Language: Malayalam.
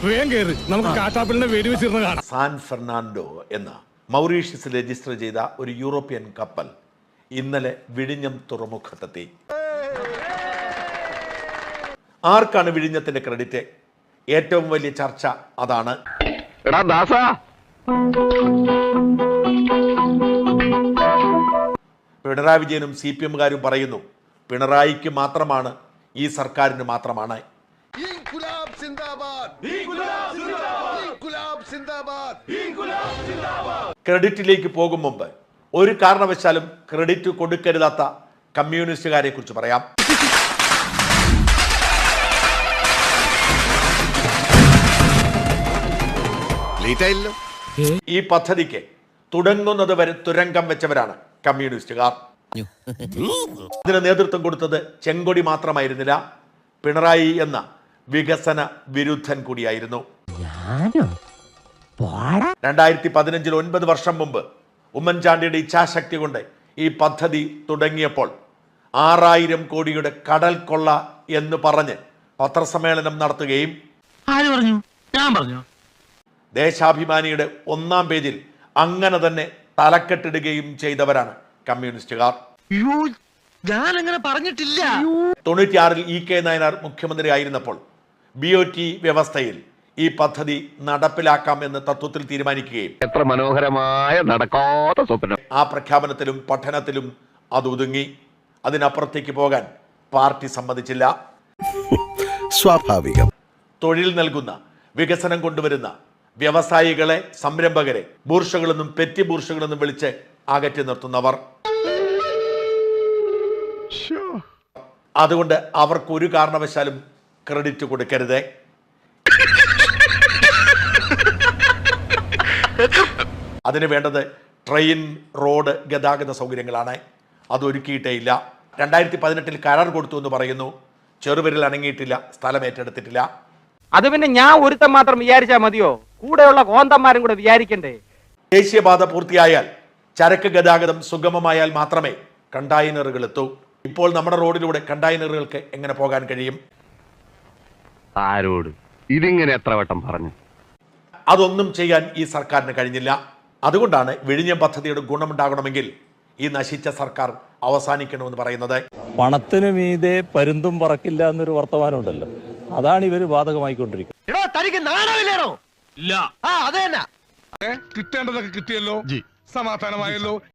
വേഗം കേറ്, നമുക്ക് കാട്ടാപ്പിളിനെ വെടിവെച്ചിരുന്ന് കാണാം. സാൻ ഫെർണാണ്ടോ എന്ന മൗറീഷ്യസിൽ രജിസ്റ്റർ ചെയ്ത ഒരു യൂറോപ്യൻ കപ്പൽ ഇന്നലെ വിഴിഞ്ഞം തുറമുഖത്തെത്തി. ആർക്കാണ് വിഴിഞ്ഞത്തിന്റെ ക്രെഡിറ്റ്? ഏറ്റവും വലിയ ചർച്ച അതാണ്. പിണറായി വിജയനും CPM-കാരും പറയുന്നു പിണറായിക്ക് മാത്രമാണ്, ഈ സർക്കാരിന് മാത്രമാണ്. ക്രെഡിറ്റിലേക്ക് പോകും മുമ്പ് ഒരു കാരണവശാലും ക്രെഡിറ്റ് കൊടുക്കരുതാത്ത കമ്മ്യൂണിസ്റ്റുകാരെ കുറിച്ച് പറയാം. ഈ പദ്ധതിക്ക് തുടങ്ങുന്നത് വരെ തുരങ്കം വെച്ചവരാണ് കമ്മ്യൂണിസ്റ്റുകാർ. അതിന് നേതൃത്വം കൊടുത്തത് ചെങ്കൊടി മാത്രമായിരുന്നില്ല, പിണറായി എന്ന വികസന വിരുദ്ധൻ കൂടിയായിരുന്നു. 2015 9 വർഷം മുമ്പ് ഉമ്മൻചാണ്ടിയുടെ ഇച്ഛാശക്തി കൊണ്ട് ഈ പദ്ധതി തുടങ്ങിയപ്പോൾ 6000 കോടിയുടെ കടൽ കൊള്ള എന്ന് പറഞ്ഞ് പത്രസമ്മേളനം നടത്തുകയും ദേശാഭിമാനിയുടെ 1-ാം പേജിൽ അങ്ങനെ തന്നെ തലക്കെട്ടിടുകയും ചെയ്തവരാണ് കമ്മ്യൂണിസ്റ്റുകാർ. 96-ൽ EK നായനാർ മുഖ്യമന്ത്രി ആയിരുന്നപ്പോൾ BOT വ്യവസ്ഥയിൽ ഈ പദ്ധതി നടപ്പിലാക്കാം എന്ന് തത്വത്തിൽ തീരുമാനിക്കുകയും എത്ര മനോഹരമായ നടക്കാത്ത സ്വപ്നം. ആ പ്രഖ്യാപനത്തിലും പഠനത്തിലും അത് ഒതുങ്ങി. അതിനപ്പുറത്തേക്ക് പോകാൻ പാർട്ടി സമ്മതിച്ചില്ല. സ്വാഭാവികം. തൊഴിൽ നൽകുന്ന, വികസനം കൊണ്ടുവരുന്ന വ്യവസായികളെ, സംരംഭകരെ ബൂർഷകളെന്നും പെറ്റി ബൂർഷകളെന്നും വിളിച്ച് അകറ്റി നിർത്തുന്നവർ. അതുകൊണ്ട് അവർക്ക് ഒരു കാരണവശാലും ക്രെഡിറ്റ് കൊടുക്കരുത്. അതിന് വേണ്ടത് ട്രെയിൻ, റോഡ്, ഗതാഗത സൗകര്യങ്ങളാണ്. അതൊരുക്കിയിട്ടേ ഇല്ല. 2018-ൽ കരാർ കൊടുത്തു എന്ന് പറയുന്നു. ചെറുപരിൽ അനങ്ങിയിട്ടില്ല, സ്ഥലം ഏറ്റെടുത്തിട്ടില്ല. അത് പിന്നെ ഞാൻ ഒരുത്തം മാത്രം വിചാരിച്ചാൽ മതിയോ? കൂടെയുള്ള കോന്തന്മാരും കൂടെ വിചാരിക്കണ്ടേ? ദേശീയപാത പൂർത്തിയായാൽ, ചരക്ക് ഗതാഗതം സുഗമമായാൽ മാത്രമേ കണ്ടെയ്നറുകൾ എത്തൂ. ഇപ്പോൾ നമ്മുടെ റോഡിലൂടെ കണ്ടെയ്നറുകൾക്ക് എങ്ങനെ പോകാൻ കഴിയും? ആരോട് ഇതിങ്ങനെ എത്ര വട്ടം പറഞ്ഞു? അതൊന്നും ചെയ്യാൻ ഈ സർക്കാരിന് കഴിഞ്ഞില്ല. അതുകൊണ്ടാണ് വിഴിഞ്ഞം പദ്ധതിയുടെ ഗുണമുണ്ടാകണമെങ്കിൽ ഈ നശിച്ച സർക്കാർ അവസാനിക്കണമെന്ന് പറയുന്നത്. പണത്തിന് മീതെ പരുന്തും പറക്കില്ല എന്നൊരു വർത്തമാനമുണ്ടല്ലോ, അതാണ് ഇവര് ബാധകമായിക്കൊണ്ടിരിക്കുന്നത്. കിട്ടേണ്ടതൊക്കെ കിട്ടിയല്ലോ, സമാധാനമായല്ലോ.